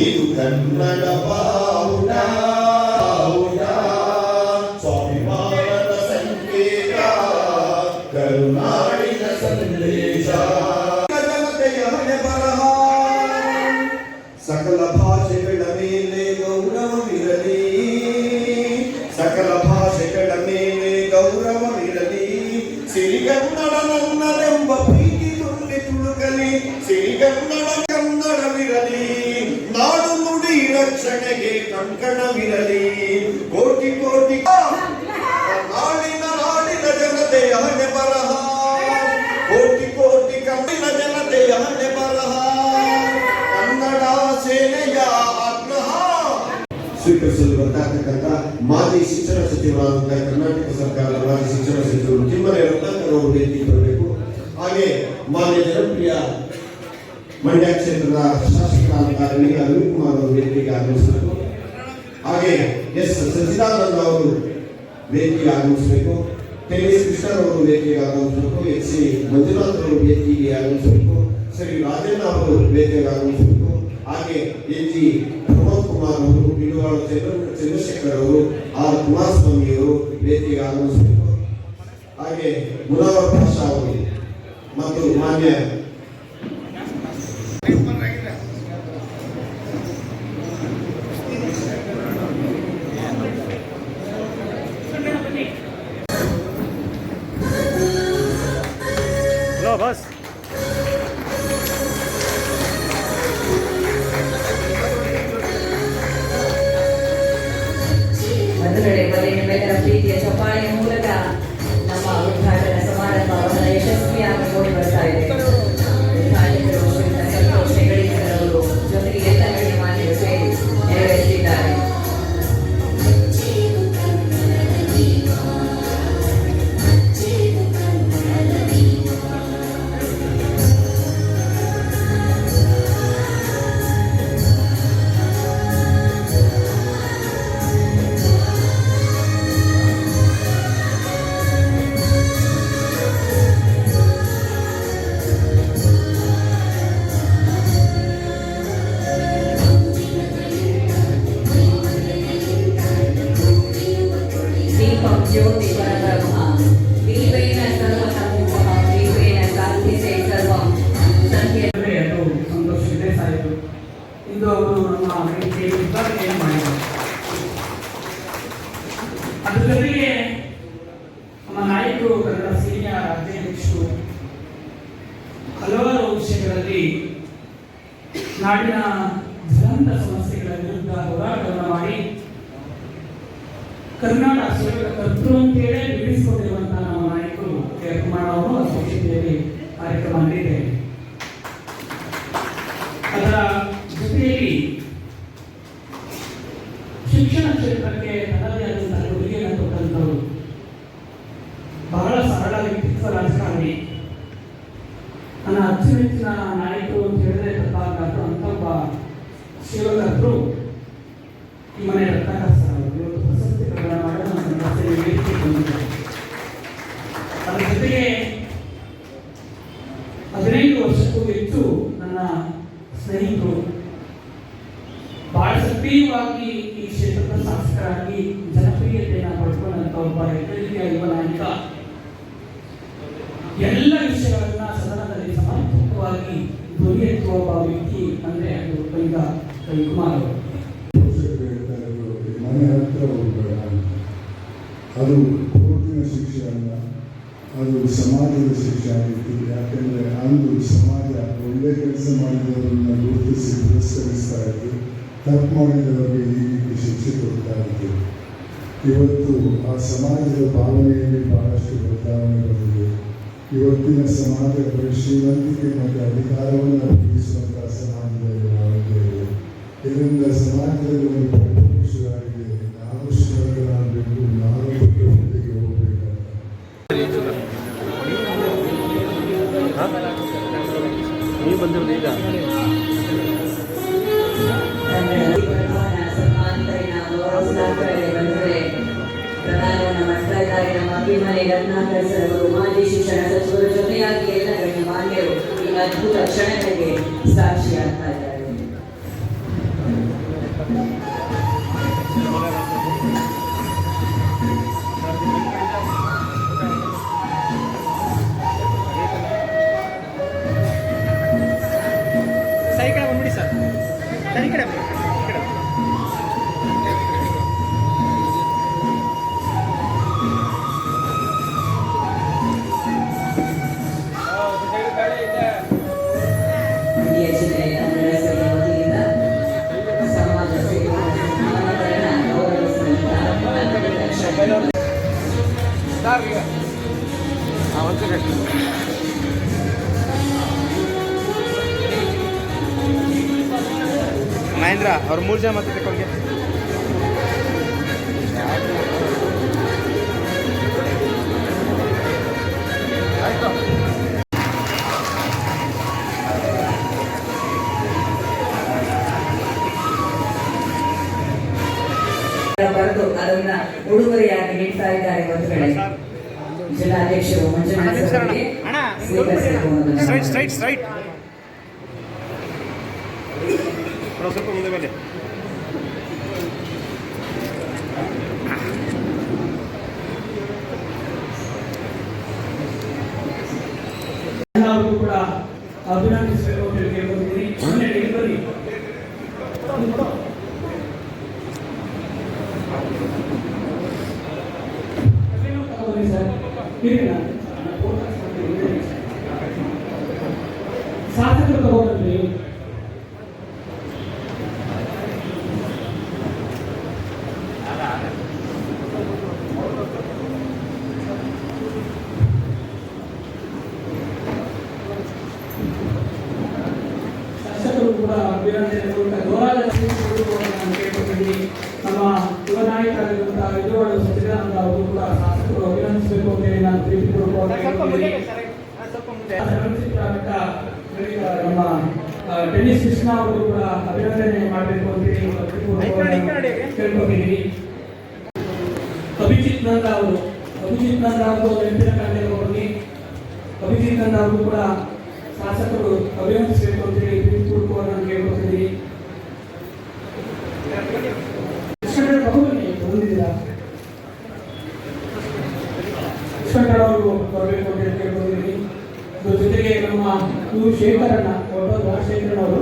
ಇದು ಕನ್ನಡ ಬಾವುಟ ಸ್ವಾಭಿಮಾನದ ಸಂಕೇತ ಕರುನಾಡಿನ ಸಂದೇಶ ಜನತೆಯ ಹಣೆ ಬರಹ ಸಕಲ ಭಾಷೆಗಳ ಮೇಲೆ ಗೌರವವಿರಲಿ ಸಕಲ ಭಾಷೆಗಳ ಮೇಲೆ ಗೌರವವಿರಲಿ ಸಿರಿಗನ್ನಡ ನನ್ನದೆಂಬ ಪ್ರೀತಿ ತುಳ್ಳಿ ತುಳುಕಲಿ ಸಿರಿಗನ್ನಡ ಕನ್ನಡವಿರಲಿ ನಾಡು ನುಡಿ ರಕ್ಷಣೆಗೆ ಕಂಕಣವಿರಲಿ ಕೋಟಿ ಕೋಟಿ ನಾಡಿನ ಜನತೆಯ ಹಣೆ ಬರಹ ಕೋಟಿ ಕೋಟಿ ಕಣ್ಣಿನ ಜನತೆಯ ಹಣೆ ಬರಹ ಕನ್ನಡ ಸೇನೆಯ ಆಗ್ರಹ ಸ್ವೀಕರಿಸಲು ಬರ್ತಾರ್ತಕ್ಕಂಥ ಮಾಜಿ ಶಿಕ್ಷಣ ಸಚಿವರಾದಂತಹ ಕರ್ನಾಟಕ ಸರ್ಕಾರದ ಮಾಜಿ ಶಿಕ್ಷಣ ಸಚಿವರು ಕಿಮ್ಮನೆ ರತ್ನಾಕರ್ ಅವರು ವೇದಿಕೆ ಬರಬೇಕು. ಹಾಗೆ ಮಾನ್ಯ ಜನಪ್ರಿಯ ಮಂಡ್ಯ ಕ್ಷೇತ್ರದ ಶಾಸಕರಾದ ಅನಿಲ್ ಕುಮಾರ್ ಅವರು ವೇದಿಕೆಗೆ ಆಗಮಿಸಬೇಕು. ಹಾಗೆ ಎಸ್ ಸಚ್ಚಿದಾನಂದ ಅವರು ವೇದಿಕೆಗೆ ಆಗಮಿಸಬೇಕು. ಟೆನಿಸ್ ಕೃಷ್ಣರವರು ವೇದಿಕೆಗೆ ಆಗಮಿಸಬೇಕು. ಎಚ್ ಸಿ ಮಂಜುನಾಥ್ ಅವರು ವೇದಿಕೆಗೆ ಆಗಮಿಸಬೇಕು. ಶ್ರೀ ರಾಜಣ್ಣ ಅವರು ವೇದಿಕೆಗೆ ಆಗಮಿಸಬೇಕು. ಹಾಗೆ ಎಚ್ ಜಿ ಪ್ರಮೋದ್ ಕುಮಾರ್ ಅವರು, ಬಿಡುವಾಳ ಚಂದ್ರಶೇಖರ್ ಅವರು, ಆರ್ ಕುಮಾರಸ್ವಾಮಿ ಅವರು ವೇದಿಕೆಗೆ ಆಗಮಿಸಬೇಕು. ಹಾಗೆ ಮುನವರ್ ಪಾಷಾ ಅವರು ಮತ್ತು ಮಾನ್ಯ बस ಮೊದಲನೇ ನಿಮ್ಮೆಲ್ಲರ ಪ್ರೀತಿಯ ಚಪ್ಪಾಳೆಯ ಮೂಲಕ ನಮ್ಮ ಉದ್ಘಾಟನಾ ಸಮಾರಂಭವನ್ನು ಯಶಸ್ವಿಯಾಗಿ ನೋಡಿ ಬರ್ತಾ ಇದೆ. ಉದ್ಘಾಟಕರು ಸಂತೋಷ್ ಹೆಗಡಿಕರವರು ಜೊತೆಗೆ ಎಲ್ಲ ಗಣ್ಯಮಾನ್ಯರು ಸೇರಿ ನೆರವೇರಿಸಿದ್ದಾರೆ. ज्योति परब्रह्म दीपेन सर्वतमोह दीपेन साधिसे सर्वं ಸಂಖ್ಯೆ ಅದು ಸಂತೋಷವಿದೆ ಸಾಯಿತು. ಇಂದು ಅವರು ನಮ್ಮ ಉದ್ಘಾಟನೆಯನ್ನು ಮಾಡಿದರು. ಅದರ ಜೊತೆಗೆ ನಮ್ಮ ನಾಯಕರು ಕನ್ನಡ ಸೇನೆಯ ರಾಜ್ಯಾಧ್ಯಕ್ಷರು ಹಲವಾರು ವಿಷಯಗಳಲ್ಲಿ ನಾಡಿನ ಜ್ವಲಂತ ಸಮಸ್ಯೆಗಳ ವಿರುದ್ಧ ಹೋರಾಟವನ್ನು ಮಾಡಿ ಕರ್ನಾಟಕ ಸೇವೆಗಳ ಕರ್ತೃ ಅಂತೇಳಿ ಬಿಡಿಸಿಕೊಂಡಿರುವಂತಹ ನಮ್ಮ ನಾಯಕರು ಕುಮಾರ್ ಅವರು ಅಧ್ಯಕ್ಷತೆಯಲ್ಲಿ ಕಾರ್ಯಕ್ರಮ ನಡೆದಿದೆ. ಅದರ ಜೊತೆಯಲ್ಲಿ ಶಿಕ್ಷಣ ಕ್ಷೇತ್ರಕ್ಕೆ ತನ್ನದೇ ಆದಂತಹ ಕೊಡುಗೆಯನ್ನು ಕೊಟ್ಟಂತವರು ಬಹಳ ಸರಳ ವ್ಯಕ್ತಿತ್ವ ರಾಜಕಾರಣಿ. ನನ್ನ ಅಚ್ಚುಮೆಚ್ಚಿನ ನಾಯಕರು ಅಂತ ಹೇಳಿದ್ರೆ ತಪ್ಪಾಗಲಾರದು ಅಂತ ಒಬ್ಬ ಶಿವಕರ್ತರು ಈ ಮನೆ ರತ್ನಾಕರ್ ಸರ್ ಅವರು ಪ್ರಶಸ್ತಿಗಳನ್ನು ಮಾಡಲು ನನ್ನ ವೇದಿಕೆ ಬಂದಿದ್ದಾರೆ. ಅದರ ಜೊತೆಗೆ 15 ವರ್ಷಕ್ಕೂ ಹೆಚ್ಚು ನನ್ನ ಸ್ನೇಹಿತರು ಬಹಳ ಸಕ್ರಿಯವಾಗಿ ಈ ಕ್ಷೇತ್ರದ ಶಾಸಕರಾಗಿ ಜನಪ್ರಿಯತೆಯನ್ನು ಪಡ್ಕೊಂಡಂತ ಒಬ್ಬ ಹೆಗ್ಗಳಿಕೆಯ ಯುವ ನಾಯಕ. ಎಲ್ಲ ವಿಷಯಗಳನ್ನ ಸದನದಲ್ಲಿ ಸಮರ್ಪಕವಾಗಿ ಧ್ವನಿ ಎತ್ತುವ ಒಬ್ಬ ವ್ಯಕ್ತಿ ಅಂದ್ರೆ ಅದು ಕವಿಕುಮಾರ್ ಅವರು. ಮನೆ ಹತ್ರ ಹೋಗಬೇಡ, ಅದು ಕೋರ್ಟಿನ ಶಿಕ್ಷೆ ಅಲ್ಲ, ಅದು ಸಮಾಜದ ಶಿಕ್ಷೆ ಆಗಿತ್ತು. ಯಾಕೆಂದರೆ ಅಂದು ಸಮಾಜ ಒಳ್ಳೆ ಕೆಲಸ ಮಾಡಿದವರನ್ನು ಗುರುತಿಸಿ ಪುರಸ್ಕರಿಸ್ತಾ ಇತ್ತು, ತಪ್ಪು ಮಾಡಿದವರಿಗೆ ಈ ರೀತಿ ಶಿಕ್ಷೆ ಕೊಡ್ತಾ ಇತ್ತು. ಇವತ್ತು ಆ ಸಮಾಜದ ಭಾವನೆಯಲ್ಲಿ ಬಹಳಷ್ಟು ಬದಲಾವಣೆ ಬಂದಿದೆ. ಇವತ್ತಿನ ಸಮಾಜ ಶ್ರೀಮಂತಿಕೆ ಮತ್ತು ಅಧಿಕಾರವನ್ನು ಒದಗಿಸುವಂತಹ ಸಮಾಜದಲ್ಲಿ ನಾವಿದ್ದೇವೆ. ಇದರಿಂದ ಸಮಾಜದಲ್ಲಿ ಒಂದು ಪರಿಪುರುಷರಾಗಿದೆ. ನಾವು ಶ್ರೀಮಂತರಾಗಬೇಕು, ನಾವು ಹೊತ್ತಿಗೆ ಹೋಗಬೇಕಂತ ಬಂದಿರೋದು ಈಗ ನಮ್ಮ ಅಭಿಮಾನಿ ರತ್ನಾಕರ್ ಸರ್ ಅವರು ಮಾಜಿ ಶಿಕ್ಷಣ ಸಚಿವರ ಜೊತೆಯಾಗಿ ಎಲ್ಲ ಮಾನ್ಯರು ಈ ಅದ್ಭುತ ಕ್ಷಣಗಳಿಗೆ ಸಾಕ್ಷಿಯಾಗ್ತಾ ಇದ್ದಾರೆ. ಸರಿ ಕಡೆ ಬಂದ್ಬಿಡಿ ಸರ್, ಸರಿ ಕಡೆ ಹಿರಿಯ ಜಿಲ್ಲೆಯ ಕನ್ನಡ ಸೇವೆ ವತಿಯಿಂದ ಸಮಾಜ ಸೇವೆ ಮಾನವರನ್ನ ಗೌರವಿಸುವಂತ ಅದ್ಭುತ ಕ್ಷಣ. ಮಹೇಂದ್ರ ಅವ್ರು 3 ಜನ ಮತ್ತೆ ತಗೊಂಡ್ಗೆ ಬರೆದು ಅದನ್ನ ಉಡುಗೊರೆಯಾಗಿ ನೀಡ್ತಾ ಇದ್ದಾರೆ ಬಂಧುಗಳೇ. ಜಿಲ್ಲಾಧ್ಯಕ್ಷರು ಮಂಜುನಾಥ್ ಸರ್ ಅವರಿಗೆ ಸ್ವೀಕರಿಸಬಹುದು. ಸ್ಟ್ರೈಟ್ ಸ್ವಲ್ಪ ಮುಂದೆ ಮೇಲೆ ಎಲ್ಲರಿಗೂ ಕೂಡ ಅಭಿನಂದಿಸಬೇಕು ಅಂತ ಕೇಳ್ಕೊತೀನಿ. ಬನ್ನಿ ಸಾಧಕರು ತಗೊಂಡ್ರಿ ಶಾಸಕರು ಕೂಡ ಅಭಿನಂದನೆ ಗೌರವ ಕೇಳ್ಕೊತೀನಿ. ನಮ್ಮ ಯುವ ನಾಯಕರಾಗಿರುವಂತಹ ವಿಜಯವಾಡ ಸಚಿದಾನಂದ ಅವರು ಕೂಡ ಶಾಸಕರು ಅಭಿನಂದಿಸಬೇಕು ಅಂತ ಹೇಳಿ ನಾನು ನಮ್ಮ ಟೆನ್ನಿಸ್ ಕೃಷ್ಣ ಅವರು ಕೂಡ ಅಭಿನಂದನೆ ಮಾಡಬೇಕು ಅಂತ ಹೇಳಿ ಕೇಳ್ಕೊತೀನಿ. ಅಭಿಜಿತ್ ನಂದ ಅವರು ನೆನಪಿನ ಕಾರಣದಲ್ಲಿ ಅಭಿಜಿತ್ ನಂದ ಅವರು ಕೂಡ ಶಾಸಕರು ಅಭಿನಂದಿಸಬೇಕು ಅಂತ ಹೇಳಿ ನಾನು ಕೇಳ್ಕೊತೀನಿ. ಅವರು ಬರಬೇಕು ಅಂತ ಹೇಳಿ ಕೇಳ್ಕೊತೀನಿ. ಅದ್ರ ಜೊತೆಗೆ ನಮ್ಮ ಇವು ಶೇಖರಣ್ಣ ಶೇಖರಣ್ಣ ಅವರು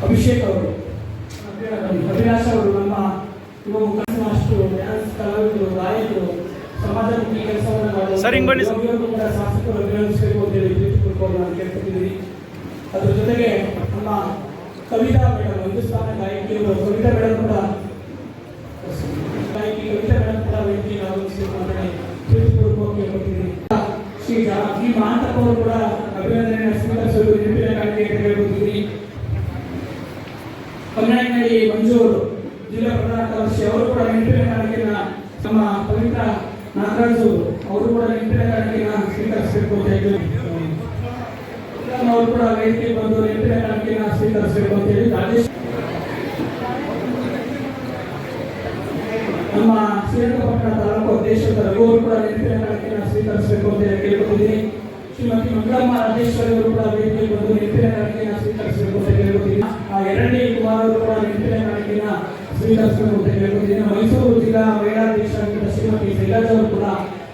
ಅಭಿಷೇಕ್ ಅವರು ಅಭಿಲಾಷ್ ಅವರು ನಮ್ಮ ಯುವ ಮುಖಂಡರು ಡ್ಯಾನ್ಸ್ ಕಲಾವಿದರು ಗಾಯಕರು ಸಮಾಜಮುಖಿ ಕೆಲಸವನ್ನು ಸರ್, ಹಿಂಗ್ ಬನ್ನಿ ಸರ್. ಶಾಸಕರು ಅಭಿನಂದಿಸಬೇಕು ಅಂತ ಹೇಳಿ ನಾನು ಕೇಳ್ಕೊತಿದ್ದೀನಿ. ಅದ್ರ ಜೊತೆಗೆ ನಮ್ಮ ಕವಿತಾ ಮೇಡಮ್ ಹಿಂದೂಸ್ತಾನ ಗಾಯಕಿಯವರು ಕವಿತಾ ಮೇಡಮ್ ಕೂಡ ವೇದಿಕೆಗೆ ಆಗಮಿಸಬೇಕು ಅಂತ ಹೇಳಿ ಪ್ರೀತಿಪೂರ್ವಕವಾಗಿ ಕೇಳ್ಕೊತಿದ್ದೀನಿ. ಶ್ರೀ ಮಹಾಂತಪ್ಪ ಅವರು ಕೂಡ ಅಭಿನಂದನೆ ಸ್ವೀಕರಿಸಲು ನೆನಪಿನ ಕಾಣಿಕೆ ಅಂತ ಹೇಳ್ಕೊತಿದ್ದೀನಿ. ಕನ್ನಡಿನಲ್ಲಿ ಮಂಜು ಅವರು ಜಿಲ್ಲಾ ಪ್ರಧಾನ ಕಾರ್ಯದರ್ಶಿ ಅವರು ಕೂಡ ನೆನಪಿನ ಕಾಣಿಕೆನ ನಮ್ಮ ಪವಿತ್ರ ನಾಗರಾಜು ಅವರು ಕೂಡ ನೆನಪಿನ ಕಾಣಿಕೆನ ಸ್ವೀಕರಿಸಬೇಕು ಅಂತ ಹೇಳಿ ಅವರು ಕೂಡ ವೇದಿಕೆಗೆ ಬಂದು ನೆನಪಿನ ಕಾಣಿಕೆನ ಸ್ವೀಕರಿಸಬೇಕು ಅಂತ ಹೇಳಿ ರಾಜೇಶ್ ನಮ್ಮ ಶ್ರೀರಂಗಪಟ್ಟಣ ತಾಲೂಕು ಅಧ್ಯಕ್ಷರ ರಘು ಅವರು ಕೂಡ ನೆನಪಿನ ಕಾಣಿಕೆನ ಸ್ವೀಕರಿಸಬೇಕು ಅಂತ ಹೇಳಿ ಕೇಳ್ಕೊತಿದ್ದೀನಿ. ಶ್ರೀಮತಿ ಮಂಗಳಮ್ಮ ರಾಜೇಶ್ವರಿ ಅವರು ಕೂಡ ವೇದಿಕೆಗೆ ಬಂದು ನೆನಪಿನ ಕಾಣಿಕೆನ ಸ್ವೀಕರಿಸಬೇಕು ಅಂತ ಕೇಳ್ಕೊತೀನಿ. ಎರಡನೇ ಕುಮಾರ್ ಅವರು ಕೂಡ ನೆನಪಿನ ಕಾಣಿಕೆನ ಸ್ವೀಕರಿಸಬೇಕು ಅಂತ ಕೇಳ್ಕೊತೀನಿ. ಮೈಸೂರು ಜಿಲ್ಲಾ ಮಹಿಳಾಧ್ಯಕ್ಷರಾಗಿದ್ದ ಶ್ರೀಮತಿ ಶೈಲಜಾ ಅವರು ಕೂಡ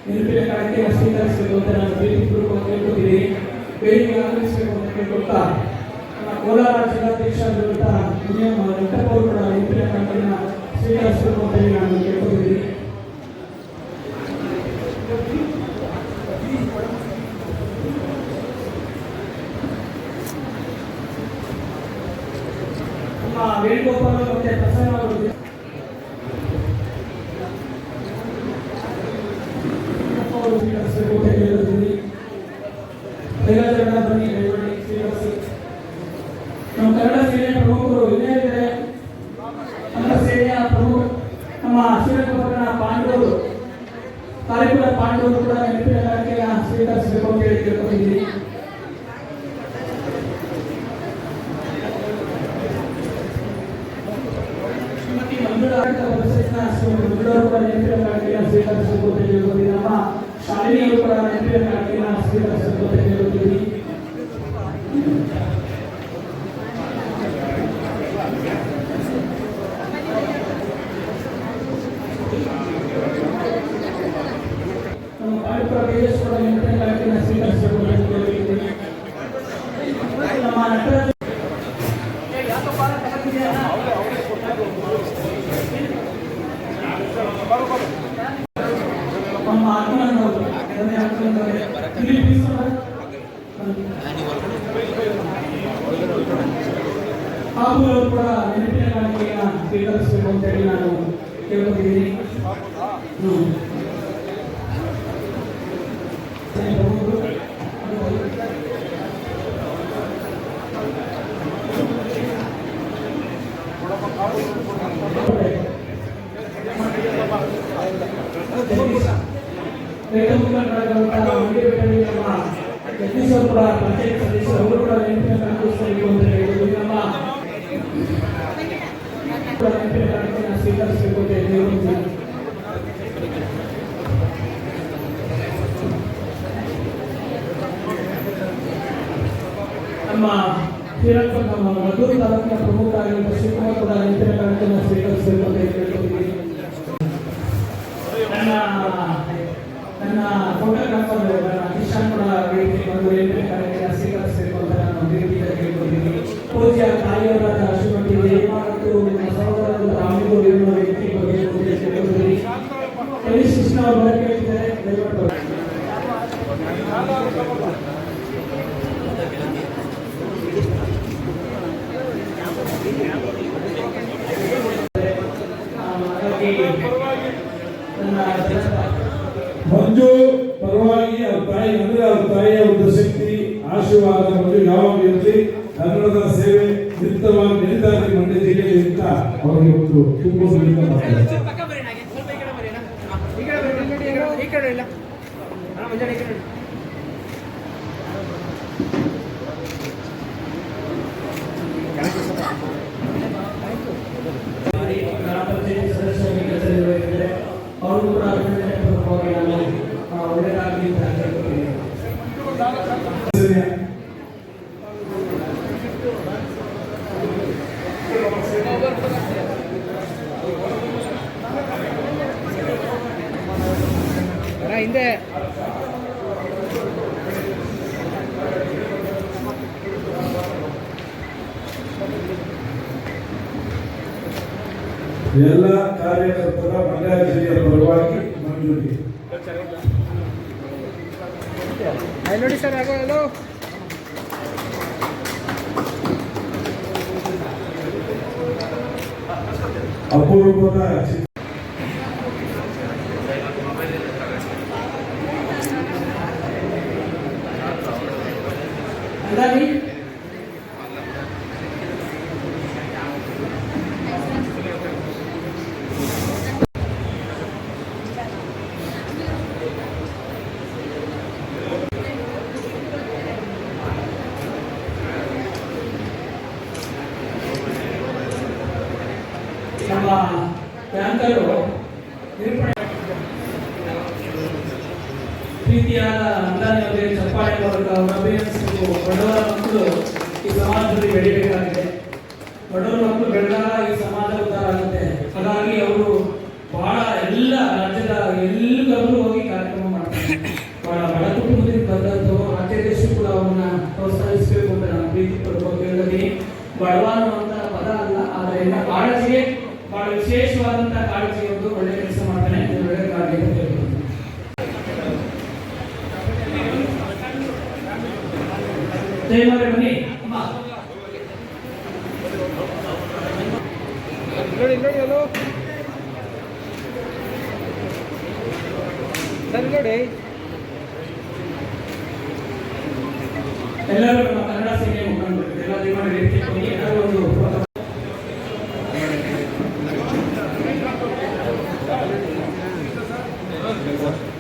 ನೆನಪಿನ ಕಾಣಿಕೆನ ಸ್ವೀಕರಿಸಬೇಕು ಅಂತ ನಾನು ಪ್ರೀತಿಪೂರ್ವಕವಾಗಿ ಕೇಳ್ಕೊತೀನಿ. ವೇದಿಕೆಗೆ ಆಗಮಿಸಬೇಕು ಅಂತ ಕೇಳ್ಕೊಳ್ತಾ ಕೋಲಾರ ಜಿಲ್ಲಾಧ್ಯಕ್ಷರಾಗಿರುವಂತಹ ವೆಂಕಟಪ್ಪ ಅವರು ಕೂಡ ನೆನಪಿನ ಕಾಣಿಕೆನ ಸ್ವೀಕರಿಸಬೇಕು ಅಂತ ಹೇಳಿ ನಾನು ಕೇಳ್ಕೊತಿದ್ದೀನಿ. ವೇಣುಗೋಪಾಲ್ ಮತ್ತೆ ಪ್ರಸನ್ನ ಅವರು ಸ್ವೀಕರಿಸಬೇಕು ಅಂತ ಹೇಳಿದ್ದೀನಿ. ಬನ್ನಿ ನಮ್ಮ ಕನ್ನಡ ಸೇನೆ ಪ್ರಮುಖರು ಇಲ್ಲೇ ಇದ್ದಾರೆ. ನೆನಪಿನ ಕಾಣಿಕೆಯನ್ನು ಸ್ವೀಕರಿಸಬೇಕು ಅಂತ ಹೇಳ್ಬೋದು. ನಮ್ಮ ಶಾಲಿನಿಯವರು ಕೂಡ ನೆನಪಿನ ಕಾಣಿಕೆಯನ್ನು ಸ್ವೀಕರಿಸಬೇಕು ಅಂತ ಹೇಳ್ತೀವಿ. ನಮ್ಮ ಪಾಂಡುಪುರ ತೇಜಸ್ ಕೂಡ ನೆನಪಿನ ಕಾಣಿಕೆಯನ್ನು ಸ್ವೀಕರಿಸಬೇಕು ಅಂತ ಹೇಳ್ತೀವಿ. ನಮ್ಮ ನಟರಾಜ ನಮ್ಮ ಆತ್ಮನವರು ಹಾಗೂ ಕೂಡ ನೆನಪಿನ ಕಾಣಿಕೆಯನ್ನು ಸ್ವೀಕರಿಸಬೇಕು ಅಂತೇಳಿ ನಾನು ಕೇಳ್ಕೊತಿದ್ದೀನಿ. ಕೂಡ ಪಂಚಾಯತ್ ಸದಸ್ಯರು ಅವರು ಕೂಡ ನೆನಪಿನ ಕಾಣಿಸ್ಬೇಕು ಅಂತ ಹೇಳಿದ್ರು. ನಮ್ಮ ನೆನಪಿನ ಕಾಣಿಕೆಯನ್ನು ಸ್ವೀಕರಿಸಬೇಕು ಅಂತ ಹೇಳಿದ್ರು. ನಮ್ಮ ಶ್ರೀರಂಗಪಟ್ಟಣ ನಮ್ಮ ಮದ್ದೂರು ತಾಲೂಕಿನ ಪ್ರಮುಖ ಆಗಿರುವ ಶಿವಕುಮಾರ್ ಕೂಡ ನೆನಪಿನ ಕಾಣಿಕೆಯನ್ನು ಸ್ವೀಕರಿಸಬೇಕು ಅಂತ ಹೇಳ್ಕೊಟ್ಟಿದ್ದೀನಿ. ನನ್ನ ಫೋಟೋಗ್ರಾಫರ್ ಕಿಶನ್ ಕೂಡ ವೇದಿಕೆ ಬಂದು ನೆನಪಿನ ಕಾಣಿಕೆಯನ್ನು ಸ್ವೀಕರಿಸಬೇಕು ಅಂತ ನಾನು ವೇದಿಕೆಯಲ್ಲಿ ಕೇಳ್ಕೊಟ್ಟಿದ್ದೀನಿ. ಪೂಜ್ಯ ತಾಯಿಯವರಾದ ಶ್ರೀಮತಿ ದೇವಾ ಮತ್ತು ನಿಮ್ಮ ಸಹೋದರರಾದ ರಾಮಲಿಂಗ ವೇದಿಕೆ ಬರಬೇಕು ಅಂತ ಕೇಳ್ಕೊಟ್ಟಿದ್ದೀನಿ. ಕೃಷ್ಣ ಅವರು ಬರಕ್ಕೆ ಹೇಳ್ತಿದ್ದಾರೆ, ದಯವಿಟ್ಟು ಮಂಜು ಪರವಾಗಿ ಅವ್ರ ತಾಯಿ ಅಂದ್ರೆ ಅವ್ರ ತಾಯಿಯ ಒಂದು ಶಕ್ತಿ ಆಶೀರ್ವಾದ ಮಂಜು ಯಾವಾಗ ಇರಲಿ ಕನ್ನಡದ ಸೇವೆ ನಿರಂತರವಾಗಿ ನಡೀತಾ ಇದೆ ಮಂಡ್ಯ ಜಿಲ್ಲೆಯಿಂದ ಅವರಿಗೆ ಒಂದು ತುಂಬುವುದರಿಂದ ಅವರು ಕೂಡ ಒಳ್ಳೆಯದಾಗಲಿ ಅಂತ ಹೇಳ್ಕೊತೀನಿ. ಹಿಂದೆ ಎಲ್ಲ ಕಾರ್ಯಕರ್ತರ ಮಂಡ್ಯ ಜಿಲ್ಲೆಯ ಪರವಾಗಿ ಮಂಜೂರಿ ನೋಡಿ ಸರ್. ಹಲೋ ಅಪರೂಪದ ನಮ್ಮ ಬ್ಯಾಂಕರು ಪ್ರೀತಿಯಾದ ಅಂದಾಜವರಿಗೆ ಚಪ್ಪಾಳೆ ಮೂಲಕ ಅವರು ಅಭಿನಯಿಸಲು ಬಡವರ ಮಕ್ಕಳು ಈ ಸಮಾಜದಲ್ಲಿ ಬೆಳಿಬೇಕಾಗಿದೆ. ಬಡವರ ಮಕ್ಕಳು ಬೆಳೆದಾಗ ಈ ಸಮಾಜ ಉದ್ಧಾರ ಆಗುತ್ತೆ. ಹಾಗಾಗಿ ಅವರು ಬಹಳ ಎಲ್ಲ ರಾಜ್ಯದ ಎಲ್ಲರೂ ಹೋಗಿ ಕಾರ್ಯಕ್ರಮ ಮಾಡ್ತಾರೆ. ಬಹಳ ಬಡ ಕುಟುಂಬದಿಂದ ಬಂದದ್ದು ರಾಜ್ಯ ದೇಶ ಕೂಡ ಅವನ್ನ ಪ್ರೋತ್ಸಾಹಿಸಬೇಕು ಅಂತ ನಾನು ಪ್ರೀತಿ ಪಡ್ಕೊಂಡು ಹೇಳಿದ್ದೀನಿ. ಬಡವ ಅನ್ನುವಂತ ಪದ ಅಲ್ಲ, ಆದರೆ ಕಾಳಜಿಗೆ ಬಹಳ ವಿಶೇಷವಾದಂತಹ ಕಾಳಜಿ ಒಂದು ಒಳ್ಳೆ ಕೆಲಸ ಮಾಡ್ತಾನೆ. ಒಳ್ಳೆ ಕಾಳಜಿ ಅಂತ ಹೇಳ್ಬೋದು. ದಯಮಾಡಿ ಬನ್ನಿ. ನೋಡಿ ನೋಡಿ ಹಲೋ ಸರ್ ನೋಡಿ ಎಲ್ಲರೂ ನಮ್ಮ ಕನ್ನಡ ಸೇನೆ ಮುಖಂಡರು ಎಲ್ಲ ದಯಮಾಡಿ ವೇದಿಕೆಗೆ ಬನ್ನಿ. ಎಲ್ಲರೂ ಒಂದು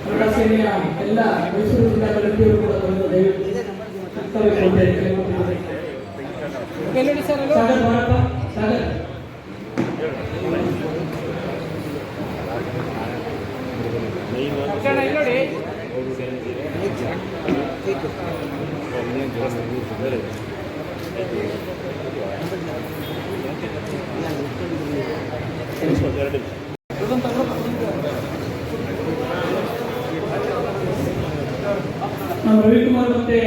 ಕನ್ನಡ ಸೇನೆಯ ಎಲ್ಲ ಮೈಸೂರು ಜಿಲ್ಲೆಯ ವ್ಯಕ್ತಿಗಳು ಕೂಡ ಬಂದು ದಯವಿಟ್ಟು ಸಾಗರ್ ಬಾರಪ್ಪ ಸಾಗರ್ ಅಕ್ಷಣ ಇಲ್ಲಿ ನೋಡಿ. ನಮ್ಮ ರವಿಕುಮಾರ್ ಮತ್ತೆ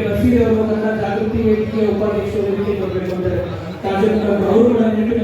ಬಸೀರ್ ಅವರು ಜಾಗೃತಿ ವೇದಿಕೆಯ ಉಪಾಧ್ಯಕ್ಷರು ವೇದಿಕೆ ಬರಬೇಕು ಅಂತ ಅವರು ಕೂಡ ನೆನಪಿನ